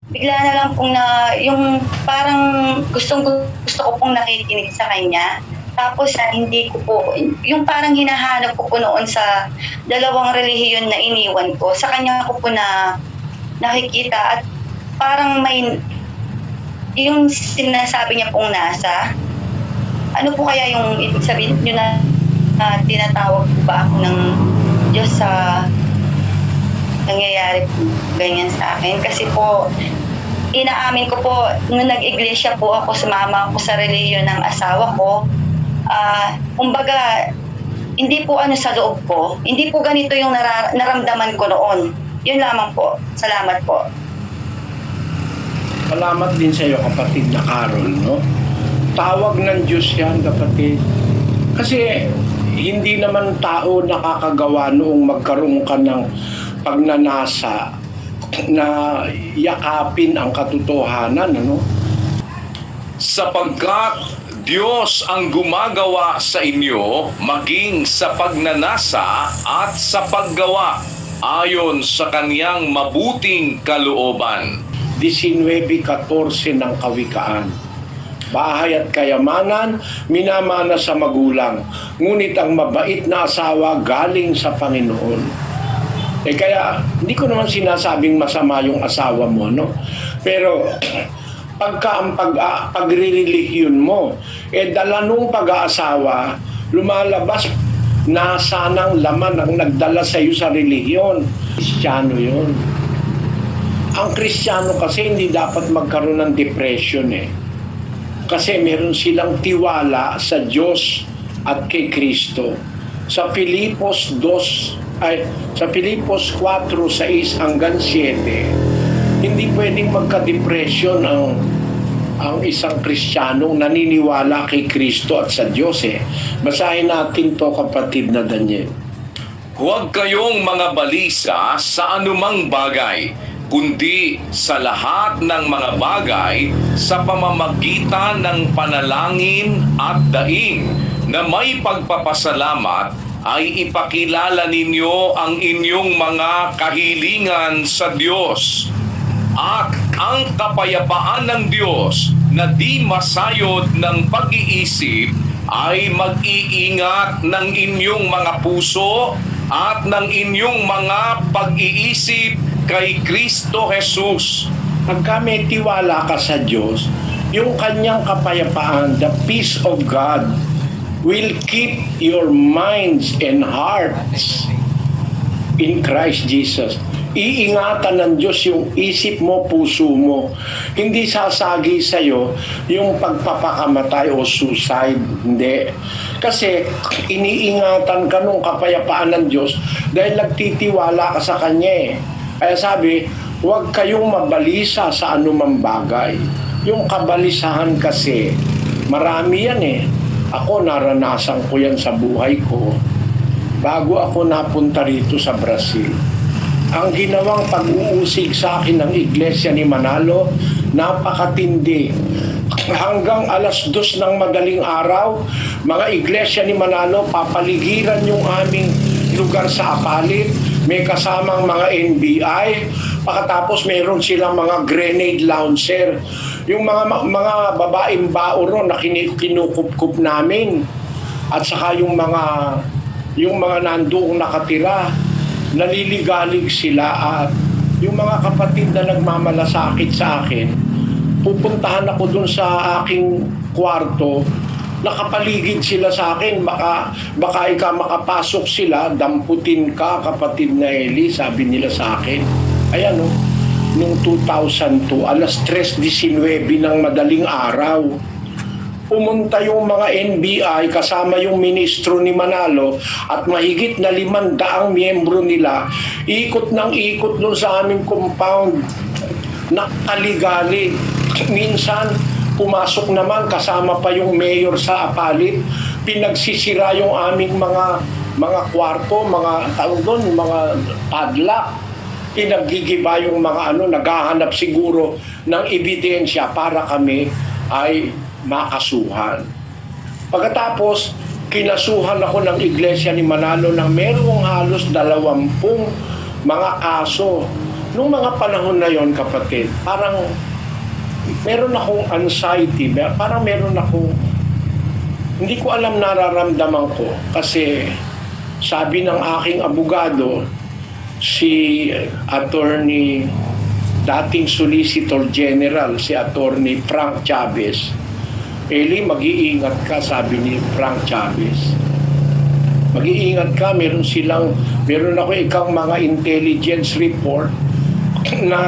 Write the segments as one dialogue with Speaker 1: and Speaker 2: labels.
Speaker 1: bigla na lang pong yung parang gusto ko pong nakikinig sa kanya. Tapos hindi ko po, yung parang hinahanap ko po noon sa dalawang relihiyon na iniwan ko, sa kanya ko po nakikita at parang may, yung sinasabi niya pong nasa, ano po kaya yung ibig sabihin nyo tinatawag po ba ako ng Diyos sa nangyayari po ganyan sa akin? Kasi po, inaamin ko po, nung nag-iglesia po ako, sumama ako sa relihiyon ng asawa ko, kumbaga, hindi po sa loob ko, hindi po ganito yung naramdaman ko noon. Yun lamang po. Salamat po.
Speaker 2: Salamat din sa iyo, kapatid na Carol, no? Tawag ng Diyos yan, kapatid. Kasi hindi naman tao nakakagawa noong magkaroon ka ng pagnanasa na yakapin ang katotohanan, ano?
Speaker 3: Sapagkat Diyos ang gumagawa sa inyo maging sa pagnanasa at sa paggawa ayon sa kaniyang mabuting kalooban.
Speaker 2: 19:14 ng Kawikaan. Bahay at kayamanan, minamana sa magulang, ngunit ang mabait na asawa galing sa Panginoon. Kaya, hindi ko naman sinasabing masama yung asawa mo, no? Pero, pagka ang pagre-relihiyon mo, dala nung pag-aasawa, lumalabas na sanang laman ang nagdala sa iyo sa relihiyon. Kristiyano yun. Ang Kristiyano kasi hindi dapat magkaroon ng depression Kasi meron silang tiwala sa Diyos at kay Kristo. Sa Filipos 4:6 hanggang 7, hindi pwedeng magka-depression ang isang Kristiyanong naniniwala kay Kristo at sa Diyos Basahin natin to, kapatid na Daniel.
Speaker 3: Huwag kayong mga balisa sa anumang bagay, kundi sa lahat ng mga bagay sa pamamagitan ng panalangin at daing na may pagpapasalamat ay ipakilala ninyo ang inyong mga kahilingan sa Diyos. At ang kapayapaan ng Diyos na di masayod ng pag-iisip ay mag-iingat ng inyong mga puso at ng inyong mga pag-iisip kay Kristo Jesus.
Speaker 2: Pagka may tiwala ka sa Diyos, yung kanyang kapayapaan, the peace of God, will keep your minds and hearts in Christ Jesus. Iingatan ng Diyos yung isip mo, puso mo. Hindi sasagi sa'yo yung pagpapakamatay o suicide. Hindi. Kasi iniingatan ka nung kapayapaan ng Diyos dahil nagtitiwala ka sa Kanya Kaya sabi, huwag kayong mabalisa sa anumang bagay. Yung kabalisahan kasi, marami yan Ako, naranasan ko yan sa buhay ko bago ako napunta rito sa Brazil. Ang ginawang pag-uusig sa akin ng Iglesia ni Manalo, napakatindi. Hanggang 2:00 ng madaling araw, mga Iglesia ni Manalo, papaligiran yung aming lugar sa Apalit. May kasamang mga NBI. Pagkatapos mayroon silang mga grenade launcher. Yung mga babaeng bauro na kinukup namin. At saka yung mga nandoong nakatira, naliligalig sila. At yung mga kapatid na nagmamalasakit sa akin, pupuntahan ako dun sa aking kwarto, nakapaligid sila sa akin, baka ikaw makapasok sila, damputin ka, kapatid na Eli, sabi nila sa akin. Ayan nung 2002, 3:19 ng madaling araw, pumunta yung mga NBI kasama yung ministro ni Manalo at mahigit na 500 miyembro nila, ikot ng ikot doon sa aming compound, nakaligalig. Minsan, pumasok naman, kasama pa yung mayor sa Apalit, pinagsisira yung aming mga kwarto, mga padlock, pinaggigiba yung mga naghahanap siguro ng ebidensya para kami ay makasuhan. Pagkatapos, kinasuhan ako ng Iglesia ni Manalo ng merong halos 20 mga kaso. Nung mga panahon na yon, kapatid, parang meron akong anxiety, parang meron akong, hindi ko alam nararamdaman ko. Kasi sabi ng aking abogado, si attorney, dating Solicitor General, si attorney Frank Chavez, Eli, mag-iingat ka, sabi ni Frank Chavez. Mag-iingat ka, meron ako ikang mga intelligence report na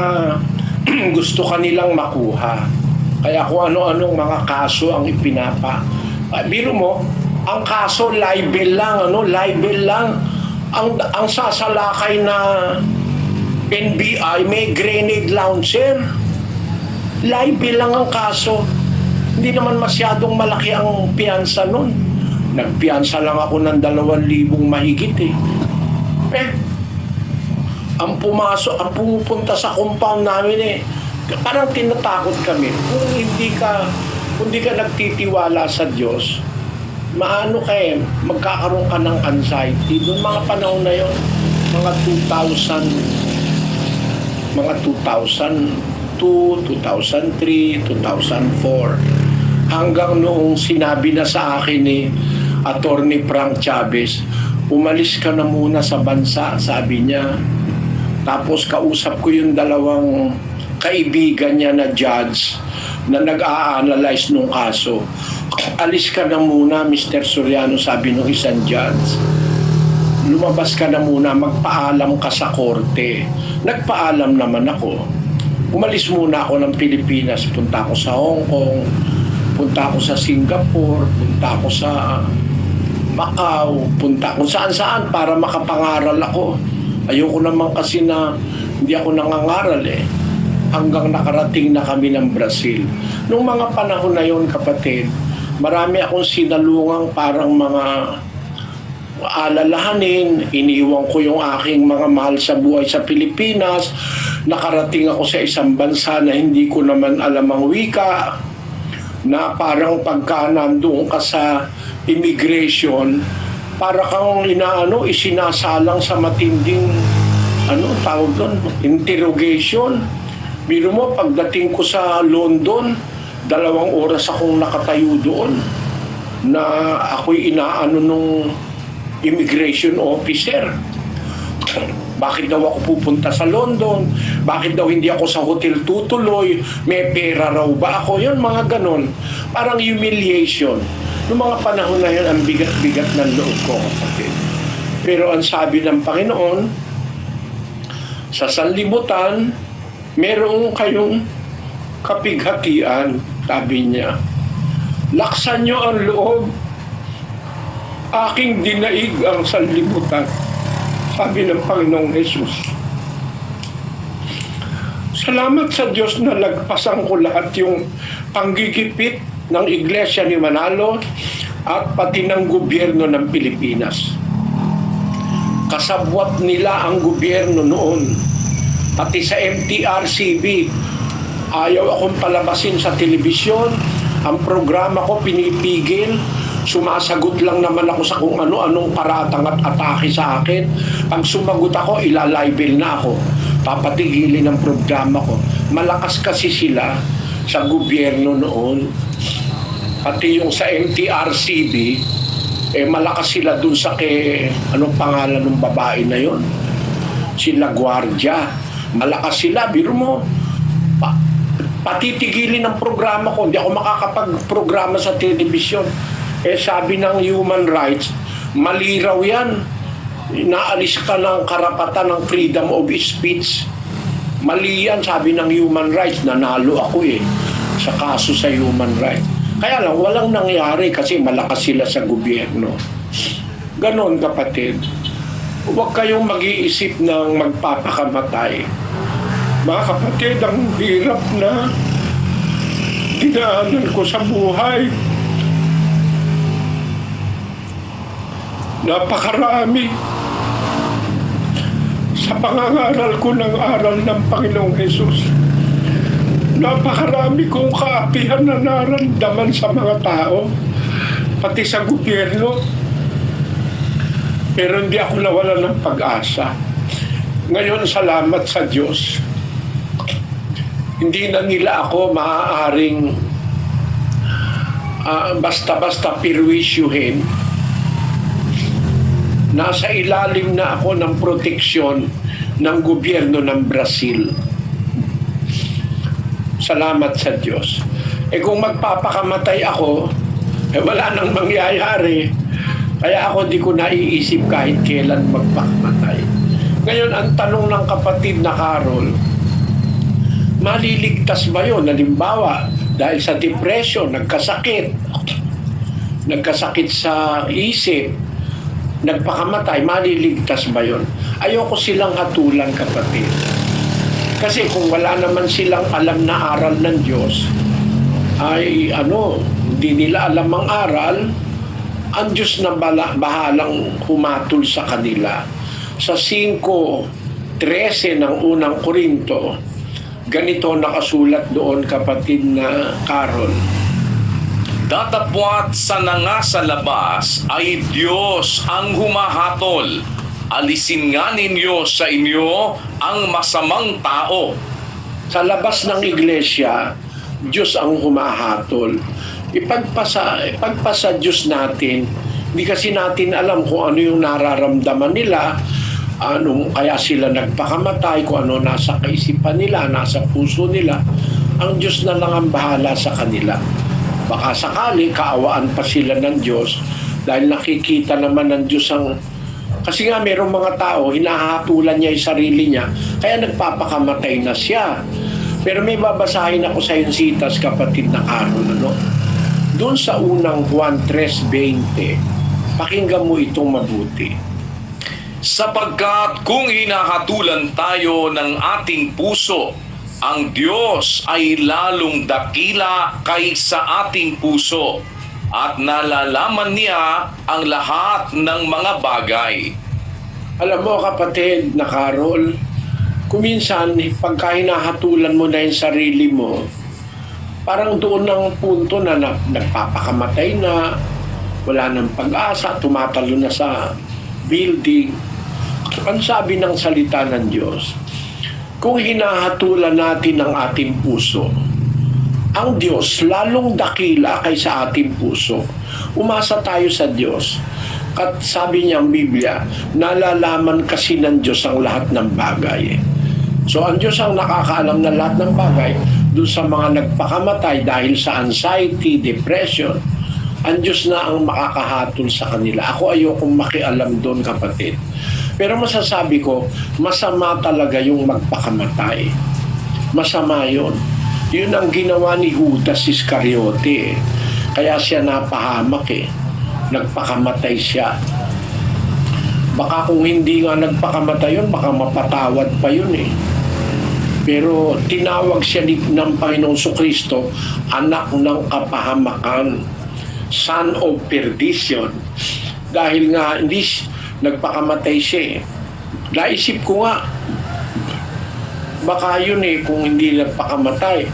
Speaker 2: gusto kanilang makuha. Kaya kung ano-anong mga kaso ang ipinapa. Biro mo, ang kaso libel lang, libel lang. Ang sasalakay na NBI may grenade launcher. Libel lang ang kaso. Hindi naman masyadong malaki ang piyansa nun. Nagpiyansa lang ako ng 2,000 mahigit ang pumupunta sa compound namin parang tinatakot kami. Kung hindi ka nagtitiwala sa Diyos, magkakaroon ka ng anxiety. Doon mga panahon na yon, mga 2002, 2003, 2004, hanggang noong sinabi na sa akin ni Attorney Frank Chavez, umalis ka na muna sa bansa, sabi niya. Tapos kausap ko yung 2 kaibigan niya na judge na nag-a-analyze nung kaso. Alis ka na muna, Mr. Soriano, sabi nung isang judge. Lumabas ka na muna, magpaalam ka sa korte. Nagpaalam naman ako. Umalis muna ako ng Pilipinas. Punta ako sa Hong Kong, punta ako sa Singapore, punta ako sa Macau, punta kung saan-saan para makapangaral ako. Ayoko naman kasi na hindi ako nangangaral hanggang nakarating na kami ng Brazil. Nung mga panahon na yon, kapatid, marami akong sinalungang parang mga alalahanin. Iniwan ko yung aking mga mahal sa buhay sa Pilipinas. Nakarating ako sa isang bansa na hindi ko naman alam ang wika, na parang pagka nandoon ka sa immigration, para kang isinasalang sa matinding tawag doon, interrogation. Biro mo, pagdating ko sa London, 2 oras akong nakatayo doon na ako'y nung immigration officer. Bakit daw ako pupunta sa London? Bakit daw hindi ako sa hotel tutuloy? May pera raw ba ako? Yun, mga ganon. Parang humiliation. Noong mga panahon na yun, ang bigat-bigat ng loob ko, kapatid. Pero ang sabi ng Panginoon, sa sanlibutan, merong kayong kapighatian, sabi niya. Laksan niyo ang loob. Aking dinaig ang sanlibutan, sabi ng Panginoong Jesus. Salamat sa Diyos na lagpasan ko lahat yung panggigipit ng Iglesia ni Manalo at pati ng gobyerno ng Pilipinas. Kasabwat nila ang gobyerno noon. Pati sa MTRCB, ayaw akong palabasin sa telebisyon. Ang programa ko pinipigil. Sumasagot lang naman ako sa kung ano-anong paratang at atake sa akin. Pag sumagot ako, ilalibel na ako. Papatigilin ang programa ko. Malakas kasi sila sa gobyerno noon. Pati yung sa MTRCB, malakas sila dun sa anong pangalan ng babae na yon? Sila Guardia. Malakas sila, biro mo. Patitigilin ang programa ko. Hindi ako makakapag-programa sa telebisyon. Sabi ng human rights, mali raw yan. Naalis ka ng karapatan ng freedom of speech. Mali yan, sabi ng human rights. Nanalo ako sa kaso sa human rights. Kaya lang, walang nangyari kasi malakas sila sa gobyerno. Ganon, kapatid. Huwag kayong mag-iisip ng magpapakamatay. Mga kapatid, ang hirap na dinaanan ko sa buhay. Napakarami sa pangangaral ko ng aral ng Panginoong Jesus. Napakarami kong kaapihan na naramdaman sa mga tao, pati sa gobyerno. Pero hindi ako nawala ng pag-asa. Ngayon, salamat sa Diyos. Hindi na nila ako maaaring basta-basta pirwisyuhin. Nasa ilalim na ako ng proteksyon ng gobyerno ng Brazil. Salamat sa Diyos. Kung magpapakamatay ako, wala nang mangyayari. Kaya ako di ko naiisip kahit kailan magpakamatay. Ngayon, ang tanong ng kapatid na Carol, maliligtas ba yun? Halimbawa, dahil sa depression, nagkasakit sa isip, nagpakamatay, maliligtas ba yun? Ayoko silang hatulan, kapatid. Kasi kung wala naman silang alam na aral ng Diyos, ay hindi nila alam ang aral, ang Diyos na bahalang humatul sa kanila. Sa 5:13 ng unang Korinto, ganito nakasulat doon, kapatid na Carol.
Speaker 3: Datapwat sa nanga sa labas ay Diyos ang humahatol. Alisin nga ninyo sa inyo ang masamang tao.
Speaker 2: Sa labas ng iglesia, Diyos ang humahatol. Ipagpasa Diyos natin. Hindi kasi natin alam kung ano yung nararamdaman nila, kaya sila nagpakamatay, kung ano nasa kaisipan nila, nasa puso nila. Ang Diyos na lang ang bahala sa kanila. Baka sakali kaawaan pa sila ng Diyos dahil nakikita naman ng Diyos ang... Kasi nga mayroong mga tao, hinahatulan niya yung sarili niya, kaya nagpapakamatay na siya. Pero may babasahin ako sa Yunsitas, kapatid na Carol, doon sa unang Juan 3:20, pakinggan mo itong mabuti.
Speaker 3: Sapagkat kung hinahatulan tayo ng ating puso, ang Diyos ay lalong dakila kaysa ating puso at nalalaman niya ang lahat ng mga bagay.
Speaker 2: Alam mo, kapatid na Carol, kuminsan pagka hinahatulan mo na yung sarili mo, parang doon ang punto na nagpapakamatay na, wala ng pag-asa, tumatalo na sa building. Ang sabi ng salita ng Diyos, kung hinahatulan natin ang ating puso, ang Diyos lalong dakila kaysa ating puso. Umasa tayo sa Diyos. At sabi niya ang Biblia, nalalaman kasi ng Diyos ang lahat ng bagay. So ang Diyos ang nakakaalam ng lahat ng bagay doon sa mga nagpakamatay dahil sa anxiety, depression. Ang Diyos na ang makakahatol sa kanila. Ako ayokong makialam doon, kapatid. Pero masasabi ko, masama talaga yung magpakamatay. Masama yun. Yun ang ginawa ni Judas Iscariote. Kaya siya napahamak Nagpakamatay siya. Baka kung hindi nga nagpakamatay yun, baka mapatawad pa yun Pero tinawag siya ng Panginoong Kristo, anak ng kapahamakan, son of perdition. Dahil nga hindi nagpakamatay siya Naisip ko nga, baka yun kung hindi nagpakamatay,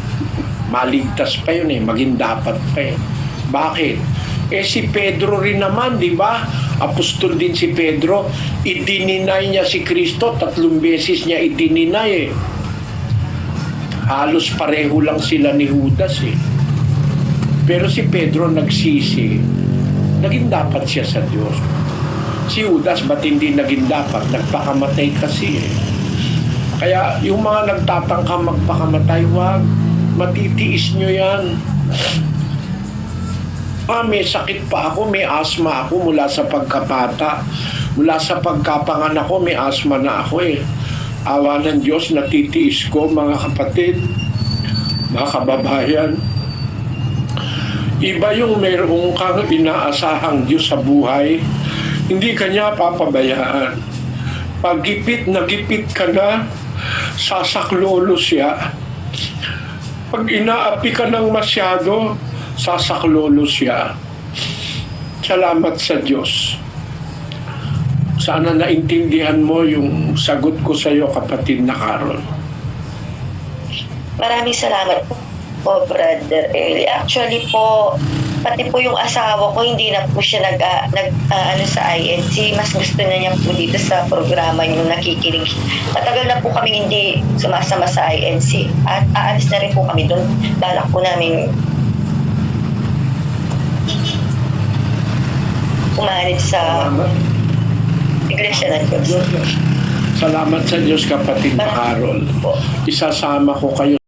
Speaker 2: maligtas pa yun maging dapat pa Bakit? Si Pedro rin naman, di ba? Apostol din si Pedro, idininay niya si Kristo, 3 beses niya idininay Halos pareho lang sila ni Judas Pero si Pedro nagsisi, naging dapat siya sa Diyos. Si Judas, ba't hindi naging dapat? Nagpakamatay kasi Kaya yung mga nagtatangka magpakamatay, wag. Matitiis nyo yan. May sakit pa ako, may asthma ako mula sa pagkabata. Mula sa pagkapanganak ko, may asthma na ako Awa ng Diyos, natitiis ko, mga kapatid, mga kababayan. Iba yung mayroong kang inaasahang Diyos sa buhay, hindi kanya papabayaan. Pag nagipit ka na, sasaklolo siya. Pag inaapi ka ng masyado, sasaklolo siya. Salamat sa Diyos. Sana naintindihan mo yung sagot ko sa iyo, kapatid na Carol.
Speaker 1: Maraming salamat po, Brother Eli. Actually po, pati po yung asawa ko, hindi na po siya ano sa INC. Mas gusto na niya po dito sa programa yung nakikinig. Matagal na po kami hindi sumasama sa INC. At aalis na rin po kami doon. Balak po namin umanid sa
Speaker 2: Salamat.
Speaker 1: Iglesia ng Diyos.
Speaker 2: Salamat sa Diyos, kapatid na Carol.
Speaker 1: Po.
Speaker 2: Isasama ko kayo